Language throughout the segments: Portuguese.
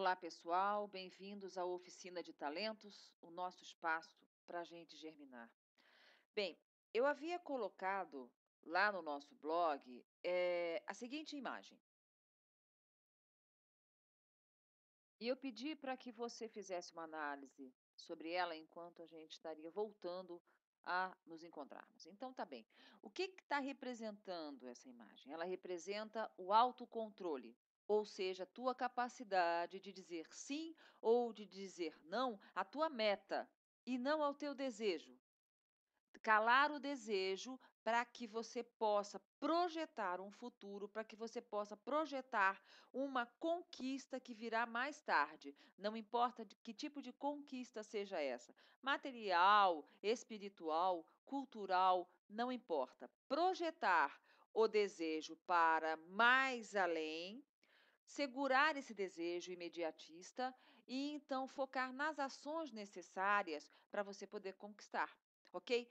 Olá, pessoal, bem-vindos à Oficina de Talentos, o nosso espaço para a gente germinar. Bem, eu havia colocado lá no nosso blog a seguinte imagem, e eu pedi para que você fizesse uma análise sobre ela enquanto a gente estaria voltando a nos encontrarmos. Então, tá bem. O que está representando essa imagem? Ela representa o autocontrole, ou seja, a tua capacidade de dizer sim ou de dizer não à tua meta e não ao teu desejo. Calar o desejo para que você possa projetar um futuro, para que você possa projetar uma conquista que virá mais tarde. Não importa de que tipo de conquista seja essa, material, espiritual, cultural, não importa. Projetar o desejo para mais além, segurar esse desejo imediatista e então focar nas ações necessárias para você poder conquistar, ok?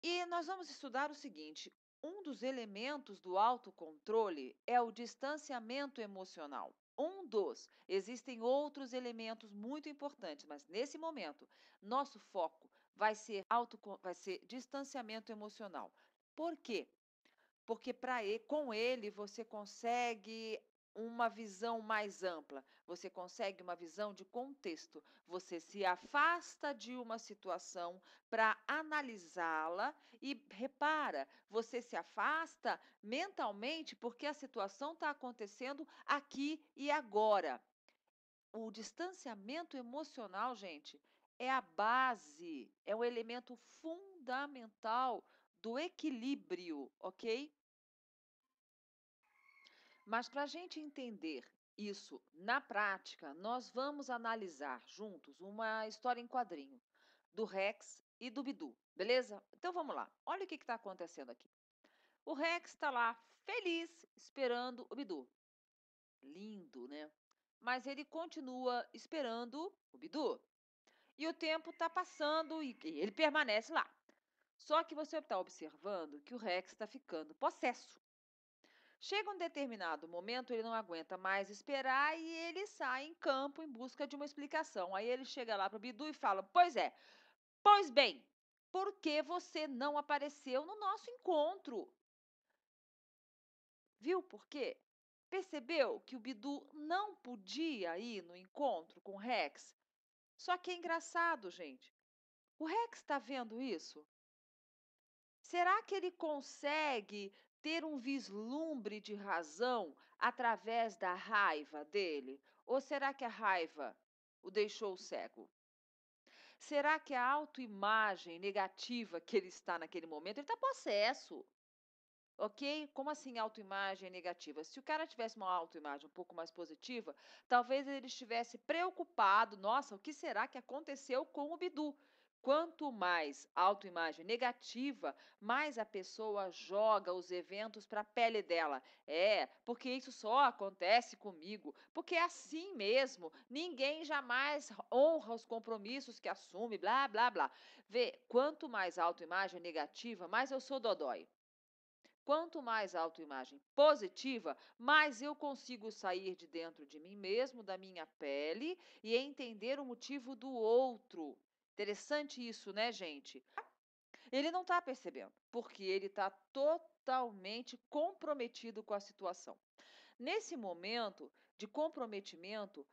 E nós vamos estudar o seguinte: um dos elementos do autocontrole é o distanciamento emocional. Um dos. Existem outros elementos muito importantes, mas nesse momento, nosso foco vai ser distanciamento emocional. Por quê? Porque com ele você consegue uma visão mais ampla, você consegue uma visão de contexto, você se afasta de uma situação para analisá-la e repara, você se afasta mentalmente porque a situação está acontecendo aqui e agora. O distanciamento emocional, gente, é a base, é um elemento fundamental do equilíbrio, ok? Mas para a gente entender isso na prática, nós vamos analisar juntos uma história em quadrinho do Rex e do Bidu, beleza? Então vamos lá. Olha o que está acontecendo aqui. O Rex está lá feliz esperando o Bidu. Lindo, né? Mas ele continua esperando o Bidu. E o tempo está passando e ele permanece lá. Só que você está observando que o Rex está ficando possesso. Chega um determinado momento, ele não aguenta mais esperar e ele sai em campo em busca de uma explicação. Aí ele chega lá para o Bidu e fala: Pois é, pois bem, por que você não apareceu no nosso encontro? Viu por quê? Percebeu que o Bidu não podia ir no encontro com o Rex? Só que é engraçado, gente. O Rex está vendo isso? Será que ele consegue ter um vislumbre de razão através da raiva dele? Ou será que a raiva o deixou cego? Será que a autoimagem negativa que ele está naquele momento, ele está possesso, ok? Como assim autoimagem negativa? Se o cara tivesse uma autoimagem um pouco mais positiva, talvez ele estivesse preocupado. Nossa, o que será que aconteceu com o Bidu? Quanto mais autoimagem negativa, mais a pessoa joga os eventos para a pele dela. É, porque isso só acontece comigo, porque é assim mesmo. Ninguém jamais honra os compromissos que assume, blá, blá, blá. Vê, quanto mais autoimagem negativa, mais eu sou dodói. Quanto mais autoimagem positiva, mais eu consigo sair de dentro de mim mesmo, da minha pele e entender o motivo do outro. Interessante isso, né, gente? Ele não está percebendo, porque ele está totalmente comprometido com a situação. Nesse momento de comprometimento,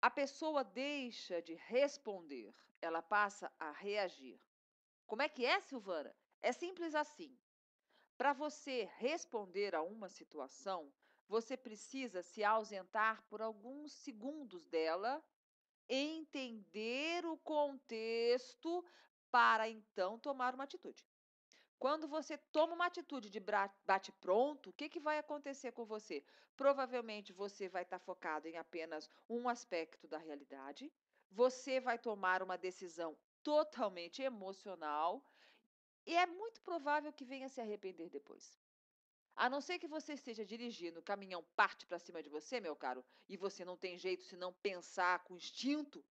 a pessoa deixa de responder, ela passa a reagir. Como é que é, Silvana? É simples assim. Para você responder a uma situação, você precisa se ausentar por alguns segundos dela, entender o contexto para então tomar uma atitude. Quando você toma uma atitude de bate-pronto, o que, que vai acontecer com você? Provavelmente você vai estar focado em apenas um aspecto da realidade, você vai tomar uma decisão totalmente emocional e é muito provável que venha se arrepender depois. A não ser que você esteja dirigindo, o caminhão parte para cima de você, meu caro, e você não tem jeito senão pensar com instinto,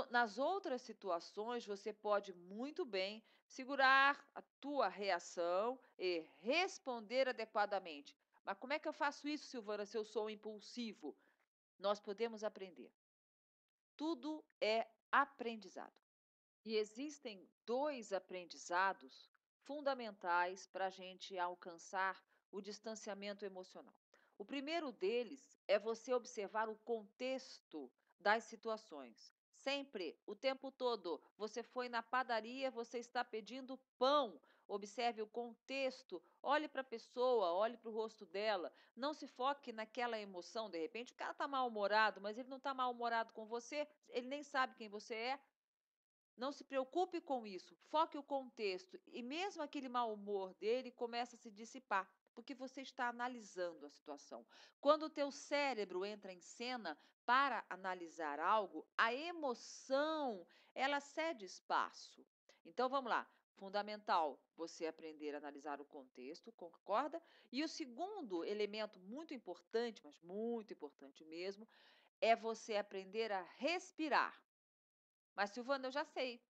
nas outras situações você pode muito bem segurar a tua reação e responder adequadamente. Mas como é que eu faço isso, Silvana, se eu sou impulsivo? Nós podemos aprender. Tudo é aprendizado. E existem dois aprendizados fundamentais para a gente alcançar o distanciamento emocional. O primeiro deles é você observar o contexto das situações. Sempre, o tempo todo, você foi na padaria, você está pedindo pão. Observe o contexto, olhe para a pessoa, olhe para o rosto dela. Não se foque naquela emoção. De repente, o cara está mal-humorado, mas ele não está mal-humorado com você, ele nem sabe quem você é. Não se preocupe com isso, foque o contexto e mesmo aquele mau humor dele começa a se dissipar, porque você está analisando a situação. Quando o teu cérebro entra em cena para analisar algo, a emoção, ela cede espaço. Então vamos lá, fundamental você aprender a analisar o contexto, concorda? E o segundo elemento muito importante, mas muito importante mesmo, é você aprender a respirar. Mas, Silvana, eu já sei.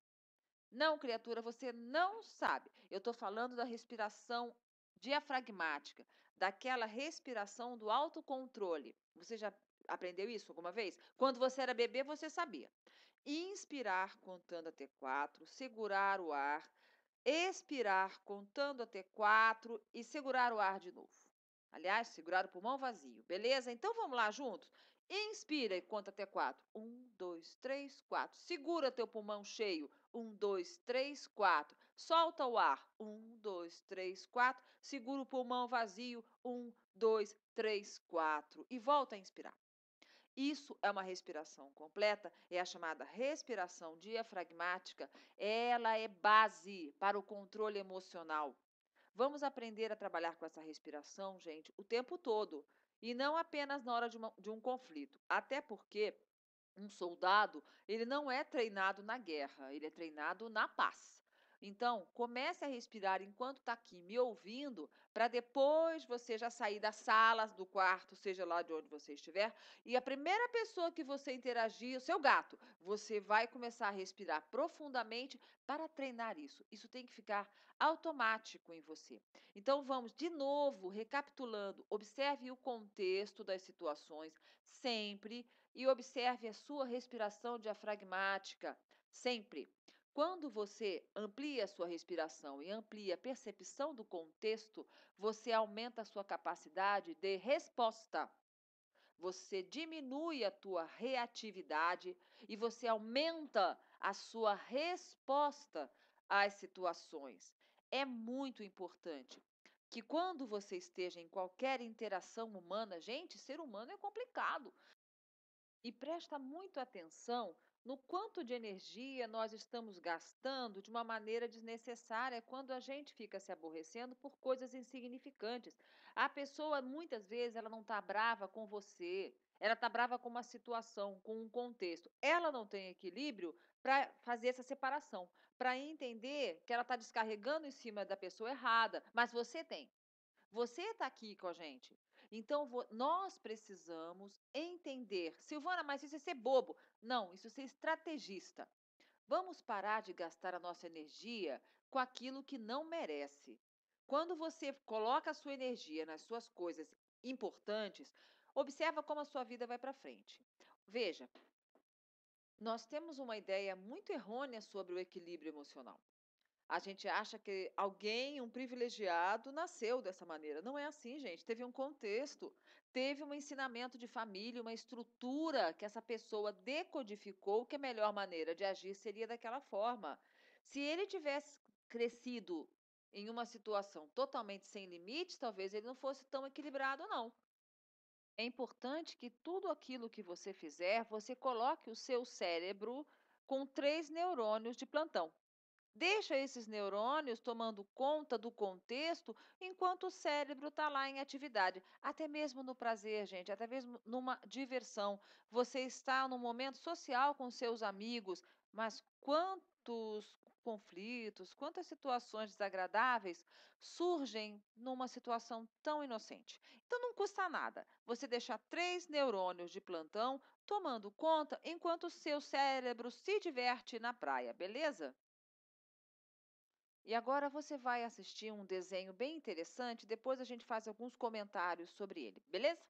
Não, criatura, você não sabe. Eu estou falando da respiração diafragmática, daquela respiração do autocontrole. Você já aprendeu isso alguma vez? Quando você era bebê, você sabia. Inspirar contando até 4, segurar o ar, expirar contando até 4 e segurar o ar de novo. Aliás, segurar o pulmão vazio, beleza? Então vamos lá juntos? Inspira e conta até 4. 1, 2, 3, 4. Segura teu pulmão cheio. 1, 2, 3, 4. Solta o ar. 1, 2, 3, 4. Segura o pulmão vazio. 1, 2, 3, 4. E volta a inspirar. Isso é uma respiração completa, é a chamada respiração diafragmática. Ela é base para o controle emocional. Vamos aprender a trabalhar com essa respiração, gente, o tempo todo. E não apenas na hora de um conflito. Até porque um soldado, ele não é treinado na guerra, ele é treinado na paz. Então, comece a respirar enquanto está aqui me ouvindo, para depois você já sair da sala, do quarto, seja lá de onde você estiver, e a primeira pessoa que você interagir, o seu gato, você vai começar a respirar profundamente para treinar isso. Isso tem que ficar automático em você. Então, vamos de novo, recapitulando, observe o contexto das situações sempre e observe a sua respiração diafragmática, sempre. Quando você amplia a sua respiração e amplia a percepção do contexto, você aumenta a sua capacidade de resposta. Você diminui a tua reatividade e você aumenta a sua resposta às situações. É muito importante que quando você esteja em qualquer interação humana, gente, ser humano é complicado. E presta muito atenção no quanto de energia nós estamos gastando de uma maneira desnecessária quando a gente fica se aborrecendo por coisas insignificantes. A pessoa, muitas vezes, ela não está brava com você, ela está brava com uma situação, com um contexto. Ela não tem equilíbrio para fazer essa separação, para entender que ela está descarregando em cima da pessoa errada, mas você tem. Você está aqui com a gente. Então, nós precisamos entender. Silvana, mas isso é ser bobo. Não, isso é ser estrategista. Vamos parar de gastar a nossa energia com aquilo que não merece. Quando você coloca a sua energia nas suas coisas importantes, observa como a sua vida vai para frente. Veja, nós temos uma ideia muito errônea sobre o equilíbrio emocional. A gente acha que alguém, um privilegiado, nasceu dessa maneira. Não é assim, gente. Teve um contexto, teve um ensinamento de família, uma estrutura que essa pessoa decodificou que a melhor maneira de agir seria daquela forma. Se ele tivesse crescido em uma situação totalmente sem limites, talvez ele não fosse tão equilibrado, não. É importante que tudo aquilo que você fizer, você coloque o seu cérebro com 3 neurônios de plantão. Deixa esses neurônios tomando conta do contexto enquanto o cérebro está lá em atividade. Até mesmo no prazer, gente, até mesmo numa diversão. Você está num momento social com seus amigos, mas quantos conflitos, quantas situações desagradáveis surgem numa situação tão inocente. Então não custa nada você deixar 3 neurônios de plantão tomando conta enquanto o seu cérebro se diverte na praia, beleza? E agora você vai assistir um desenho bem interessante, depois a gente faz alguns comentários sobre ele, beleza?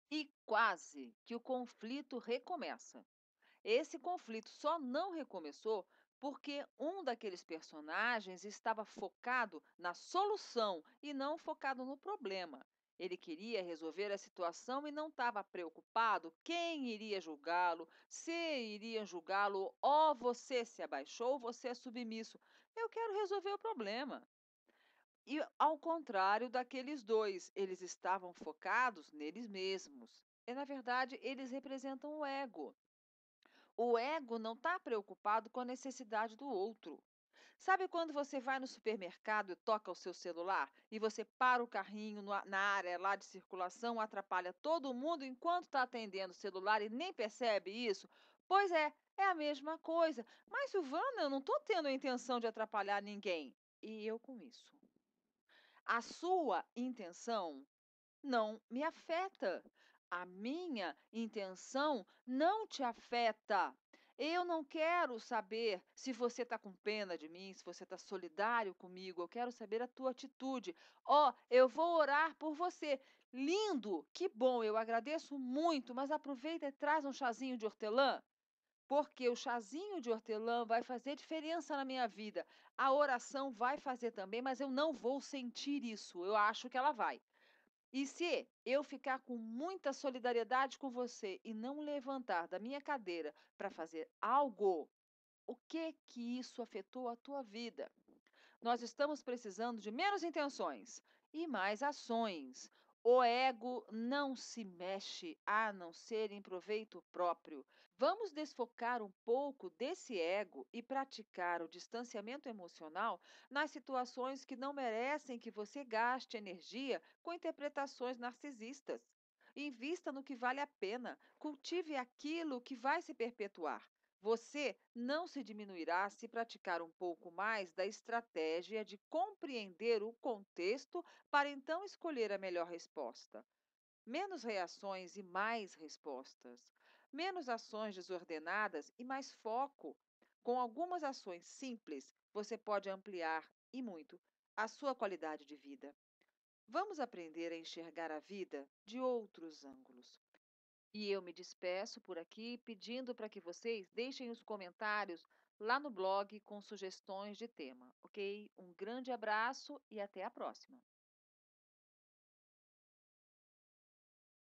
E quase que o conflito recomeça. Esse conflito só não recomeçou porque um daqueles personagens estava focado na solução e não focado no problema. Ele queria resolver a situação e não estava preocupado quem iria julgá-lo, se iriam julgá-lo, ó, você se abaixou, você é submisso. Eu quero resolver o problema. E ao contrário daqueles dois, eles estavam focados neles mesmos. E, na verdade, eles representam o ego. O ego não está preocupado com a necessidade do outro. Sabe quando você vai no supermercado e toca o seu celular e você para o carrinho na área lá de circulação, atrapalha todo mundo enquanto está atendendo o celular e nem percebe isso? Pois é a mesma coisa. Mas, Silvana, eu não estou tendo a intenção de atrapalhar ninguém. E eu com isso. A sua intenção não me afeta. A minha intenção não te afeta. Eu não quero saber se você está com pena de mim, se você está solidário comigo. Eu quero saber a tua atitude. Ó, eu vou orar por você. Lindo, que bom, eu agradeço muito, mas aproveita e traz um chazinho de hortelã, porque o chazinho de hortelã vai fazer diferença na minha vida. A oração vai fazer também, mas eu não vou sentir isso. Eu acho que ela vai. E se eu ficar com muita solidariedade com você e não levantar da minha cadeira para fazer algo, o que isso afetou a tua vida? Nós estamos precisando de menos intenções e mais ações. O ego não se mexe a não ser em proveito próprio. Vamos desfocar um pouco desse ego e praticar o distanciamento emocional nas situações que não merecem que você gaste energia com interpretações narcisistas. Invista no que vale a pena, cultive aquilo que vai se perpetuar. Você não se diminuirá se praticar um pouco mais da estratégia de compreender o contexto para então escolher a melhor resposta. Menos reações e mais respostas. Menos ações desordenadas e mais foco. Com algumas ações simples, você pode ampliar e muito a sua qualidade de vida. Vamos aprender a enxergar a vida de outros ângulos. E eu me despeço por aqui pedindo para que vocês deixem os comentários lá no blog com sugestões de tema, ok? Um grande abraço e até a próxima!